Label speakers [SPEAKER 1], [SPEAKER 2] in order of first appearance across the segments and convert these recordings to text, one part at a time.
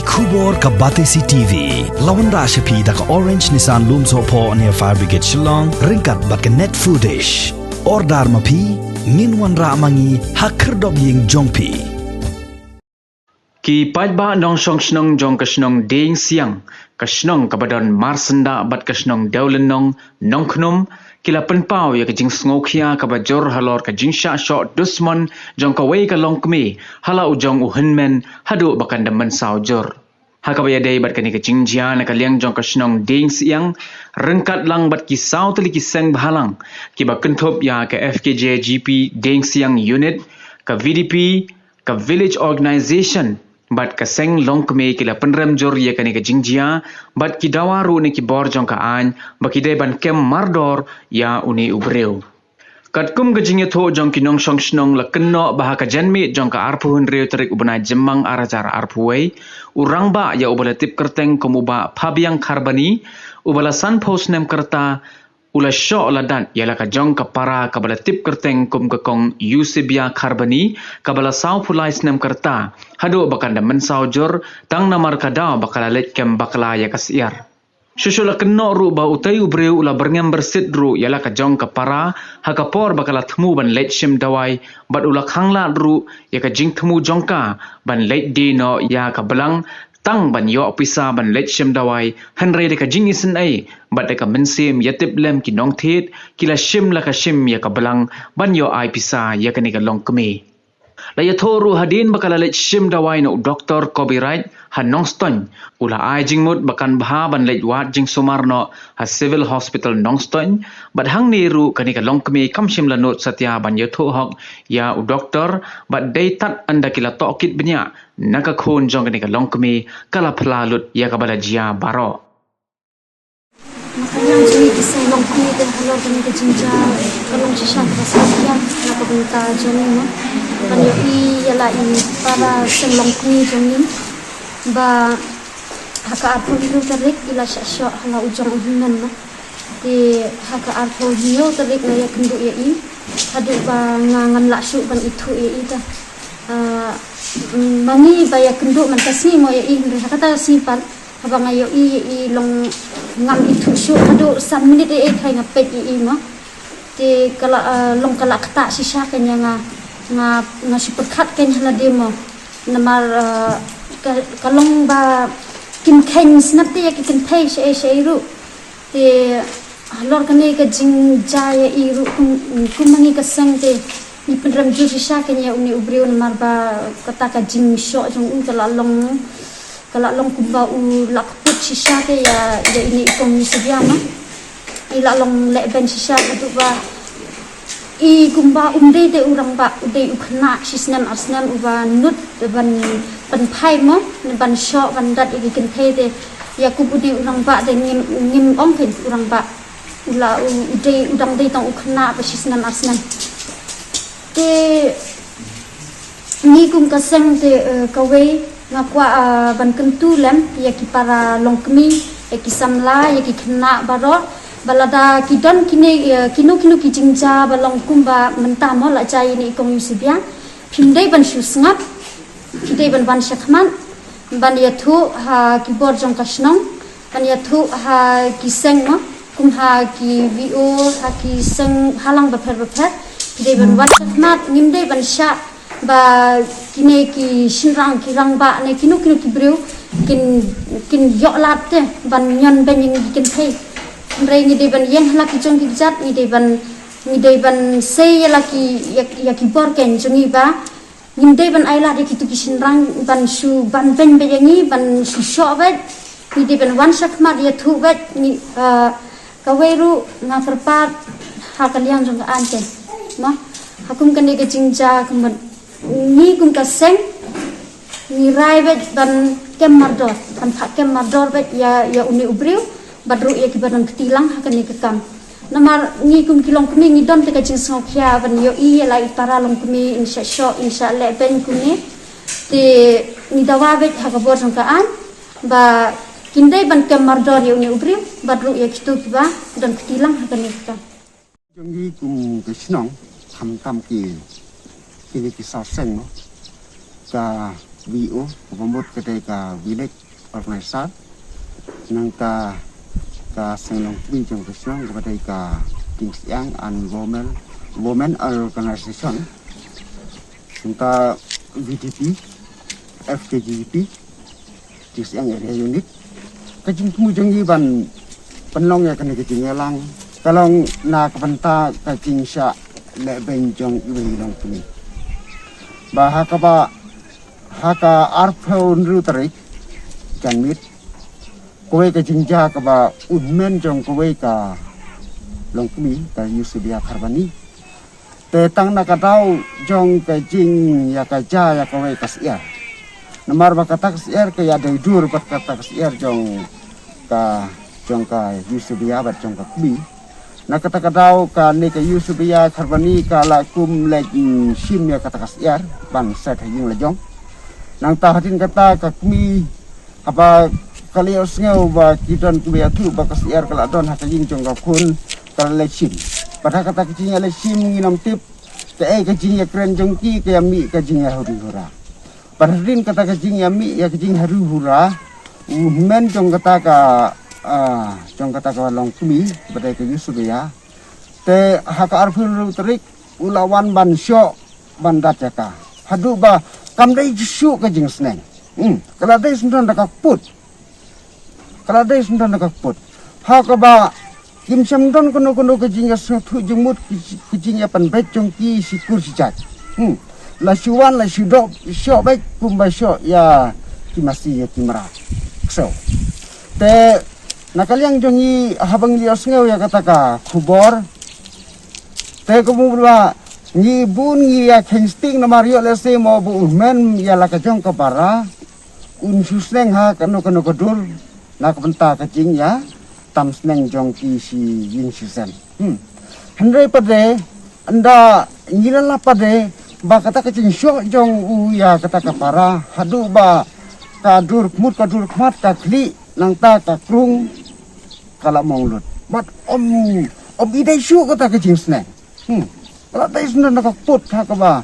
[SPEAKER 1] Kubor ka Batesi TV. Lawan ra siya da ka Orange Nissan Lumso po near Fire Brigade Shnong. Ringkat bat ka net foodish. Ordar mapi. Minwan ra mangi hakerdog ying jongpi.
[SPEAKER 2] Ki pajba nong Shnong jong ka Shnong ding siang. Ka Shnong kabadon marsenda bat ka Shnong deulen nong Longkmie. Kila penpau ya kajing Longkmie kabajor halor kajing Shah shot dusman jong ka wei ka Longkmie hala ujong Hynmen hadu bakan da Mynsaw jor. Hakabaya day bat kani kajing jia na kaliang jong ka Shnong ding siang rengkat lang bat ki saw tali ki Seng bahalang ki ba kentop ya ka FKJ GP ding siang unit ka VDP ka village organization bat ka Seng Longkmie kila Pynrem jor ya kani kajing jia bat ki dawaru ni ki bor jong ka an baki day ban kem mardor ya uni ubreu. Kat kum gajing tho jong ki nong Shnong la kenno bah ka janmi jong ka arpu hunreu terik ubna jemang arajar arpuwei urang ba ya ubala tip kerteng komuba pabiang karbani ubala san post nem kerta ula syo ladan yala ka jong ka para kabala tip kerteng kum ka kong Yusibia karbani kabala saw pulais nem kerta hado bakanda Mynsaw jor tang namar kada bakala let kem bakala ya kasiar. Susula kenno ru ba utai ubreu ula berngem bersit ru yala ka jong ka para hakapor bakala thmu ban let shim dawai bat ula khangla ru ya ka jing thmu jongka ban let di no ya ka belang tang ban yo pisa ban let shim dawai hanre de ka jing isen ai bat de ka mensim yatip lem ki nong thet kila shim la ka shim ya ka belang ban yo ai pisa ya ka ni ka Longkmie. La ya thoru hadin bakala let shim dawai no doktor copyright ha nongston ula ai jingmut bakan bha ban let wat jing sumarno ha civil hospital nongston bat hang ni ru kani ka Longkmie kam shim la not satya ban ya tho hok ya u doktor bat dei tat anda kila tokit benya naka khon jong kani ka Longkmie kala phlalut ya ka bala jia baro.
[SPEAKER 3] Makanya jadi kisah Longkmie dan kalau kami kejinja kalau sisa kesalahan nak berita jadi no kan yoi ialah ini para Seng Longkmie jadi ba haka arpo hiu tarik ila Shah hala ujong Hynmen no di haka arpo hiu tarik na ya kendu ya i hadu ba ngangan laksu ban itu ya i ta mani ba ya kendu man kasih mo ya i haka ta simpan abang ayo i long ngam itu su hadu 3 minit e khai ngapet i no di kala long kala Ktah sisa kanya nga superkat kanya hala demo namar kalong ba kin khen snap te ya kin thai she ru te lor kane ka jing jaya i ru kumangi ka Seng te ni Pynrem ju sisa kanya uni ubreu namar ba kata ka jing sho jong kala long kumba u lakput sisa te ya ini ikong Yusibia no ila long leben sisa hadu ba i kumba umde te urang ba ude ukhna sisnan arsnan uba nut ban pai mo ban sho ban dat i kin the te ya kubude urang ba de ngim om pin urang ba ula ude udang de tang ukhna ba sisnan arsnan te ni kum ka Seng te kawei ngakwa ban kentu lem ya ki para Longkmie ya ki samla ya ki khna baro balada kidon kino ki jingja balong kumba mentamo la jai ni kong Yusibia phimdei ban susngap kidei ban shakman ban yathu ha ki bor jong ka Shnong ban yathu ha ki Seng no kum ha ki vo ha ki Seng halang ba pher kidei ban shakmat ngimdei ban Shah ba kine ki shinrang ki rangba ne kino ki breu kin yo lat te ban nyon ben yin kin thei rei ni de ban yen hala ki jong ki jat ni de ban sei la ki ya ki bor ken jongi ba nim de ban ai la de ki tu ki shinrang ban su ban ben be yangi ban su sho vet ni de ban wan sak ma ya thu vet ni ka weru na terpat ha kaliang jong ka ante ma hakum kan de ke jingja kum ni kum ka Seng ni rai vet ban kem mardor ban phak kem mardor vet ya uni ubreu badru ya ki badan ketilang hakan ni kekam namar ni kum ki Longkmie ni don te ka jing Longkmie ban yo i la para Longkmie insya le ben kum ni te ni dawa vet ha ka bor jong ka an ba kindai ban kem mardor ya uni ubreu badru ya kitu ki ba dan ketilang hakan ni kekam
[SPEAKER 4] jong ni kum ke Shnong tham ki ni ki sa Seng no ka VO pembuat kedai ka village organisasi nang ka Seng Longkmie jong Shnong kedai ka Young and women organization nang VDP FKGP Young area unit kajing mujung ban penlong ya kena kajing lang kalong na kapanta kajing Shah le benjong iwi Longkmie bahaka ba haka arpho nrutarik janmit kowe ka jingja ka ba Hynmen jong kowe ka Longkmie ka yusubia kharbani te tang na ka daw jong ka jing ya ka ja ya kowe ka siar namar ba kata siar ka ya dai dur pat kata siar jong ka yusubia bat jong ka kmi na kata ka daw ka ne ka yusubia kharbani ka la kum le sim ya kata ka siar ban set yung la jong nang tahatin kata kakmi apa kaliau sengau ba kidan kubia tu ba kasiar kala don haka jing jong kun kala lecim pada kata kecingnya lecim nginam tip ke kecingnya keren jongki ke mi kecingnya haru hura pada din kata kecingnya mi ya kecing haru hura men jong kata ka Longkmie pada ke Yusuf ya te haka arfun terik ulawan ban syok ban dataka hadu ba kam dai jisu ka jing Seng kalau dai sundan da put ha ka ba kim sam don kono ka jing ya thu jumut ki jing ya pan bet jong ki sikur sijat la syuan la syudop syok bet kum ba syok ya ki masih ya kimra so te nakaliang jongi habang lios ngeu ya kata ka khubor te kumubra ni bun ni ya kensting na mario lese mo bu Hynmen ya la kajong ka para suseng ha kanu kadur na kapenta kajing ya tam sneng jong ki si yin susen handai pade anda ngilala pade ba kata kajing syok jong ya kata ka para hadu ba kadur kmat ka kli nang ta ka krung kala monglut mat om idai syok kata kajing sneng kalau dai sundan nak put ha ka ba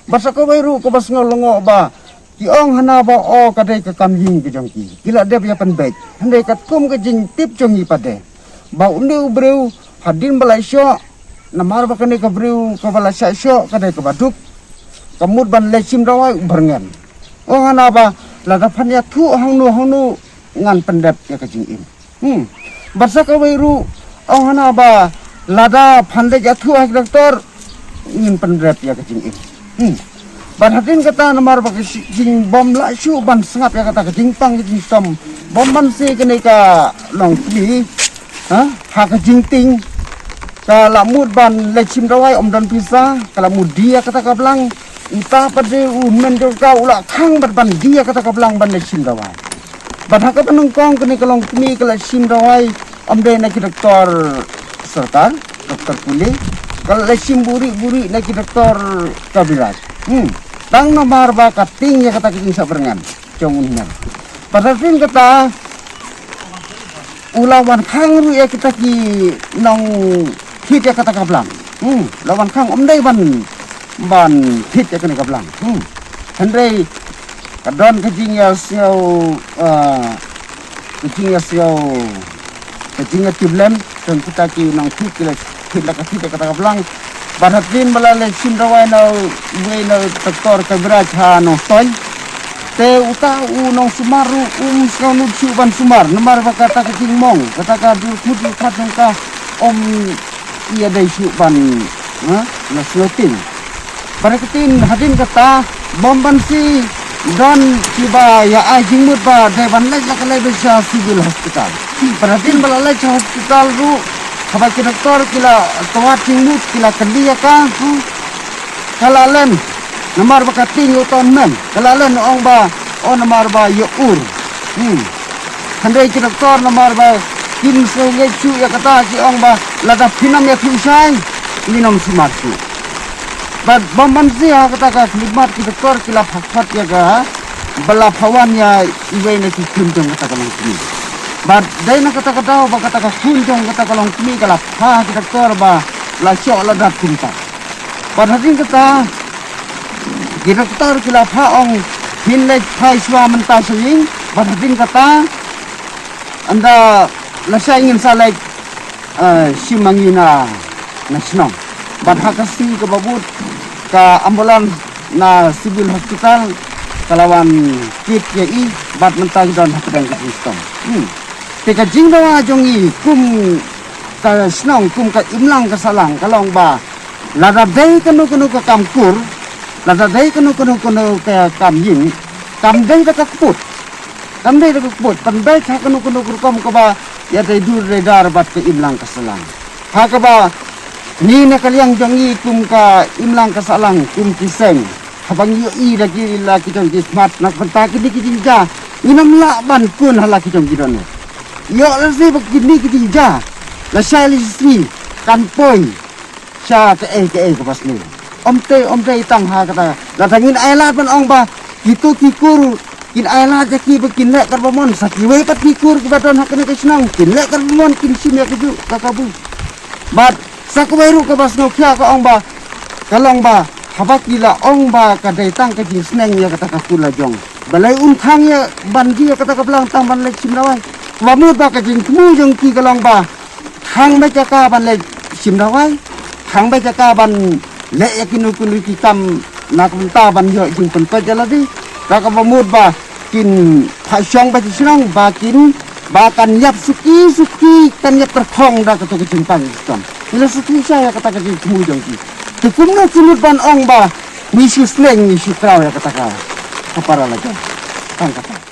[SPEAKER 4] basa ko bairu ko bas ngolongo ba ki ong hana ba o kadai ka kamying ke jongki kila de ya pan bet handai kat kum ke jing tip jongi pade ba undu breu hadin balai syo namar ba kane ka breu ka balai syo kadai ka baduk kamut ban lecim rawai berngen ong hana ba la da pan ya thu hangnu ngan pendep ya ka jing im basa ko bairu ong hana ba lada pandai jatuh ak doktor ingin pendrep ya kecing ini ban hadin kata nomor bagi jing bom la syu ban sengap ya kata kecing pang kecing som bom ban se kene ka Longkmie ha kecing ting ka lamut ban lecim rawai om dan pisa kala mudia kata ka blang entah pada Hynmen jo ka ula khang ban dia kata ka blang ban lecim rawai ban haka penungkong kene ka Longkmie ka lecim rawai om de na ki doktor serta dokter kuli kalau lecim buri nak doktor kabinet tang nomor ba kating ya kata kecing sabrengan congunnya pada tin kata ulawan khang ru ya kita ki nong hit ya kata kablang lawan khang omdai ban hit ya kena kablang hendai kadon kecing ya tiblem dan kita ki nong hit kita kata kablang baratin balale sindrawai na doktor kabraj ha no toy te uta nong sumaru skanu ban sumar nomar kata kecing mong kata ka dukut kat ka om ia dai su ban na slotin baratin hadin kata bomban si dan tiba ya ajing mut ba dai ban lai la kala bisa civil hospital baratin balale hospital ru Kapa ki doktor kila tuat cingmut kila kedia ka kalalen nomor bakating uton men kalalen ong ba on nomor ba yur handai ki doktor nomor ba kim so ngechu ya kata si ong ba lada pinam ya tusai minum sumarsu bad bomban sia kata ka klimat ki doktor kila fakfat ya ga bala pawan ya iwe ne ki kunjung kata ka Longkmie bad dai na kata ba kata ka kunjung kata ka Longkmie kala ha ki doktor ba la syok la dat pinta bad hadin kata ki doktor kila ong Hynmen Thai Swa mentah sering Badhatin kata anda lasa ingin salai simangina na Shnong badhakasi ke babut ke ambulan na civil hospital kalawan kit KI bad mentah dan hakdan ke Shnong teka jingdawa jongi kum ka Shnong kum ka imlang ka salang kalong ba lada dai kanu ke kamkur lada dai kanu ke kamyin kamdai ka kaput kamdai ka kaput pandai ka kanu kom ka ba ya dai dur redar bat ke imlang ka salang ha ka ba ni na kaliang jongi kum ka imlang ka salang kum ki Seng habang yu i lagi jong ki smart nak penta ki jinja inam la ban kun halaki jong ki don yo la si begini ki jinja la shali si kan poi Shah ke pas ni om te tang ha kata la tangin ailat ban ong ba itu kikur kin ailat ki bekin lek kar bomon sakiwe pat kikur ki badon hakne ke Shnong kin lek kar bomon kin sim ya keju kakabu bat sakweru ke bas no kya ka ong ba kalong ba habakila ong ba ka dai tang ke jing Seng ya kata kakula jong balai untang ya banji ya kata kablang tang ban lek simrawai wamu ba ka jing mu jong ki kalong ba hang ba ka ban lek simrawai hang ba ka ban lek yakin ukun ki kam nak menta ban yo jing pen pa jaladi ka ka mamud ba kin phasyong ba Shnong ba kin ba kan yap suki kan yap terkhong da ka to ke jing pan kam ila suki saya kata ka jing mu jong ki tukumna cimut ban ong ba misu Seng misu krau ya kata ka kapara lagi tangkap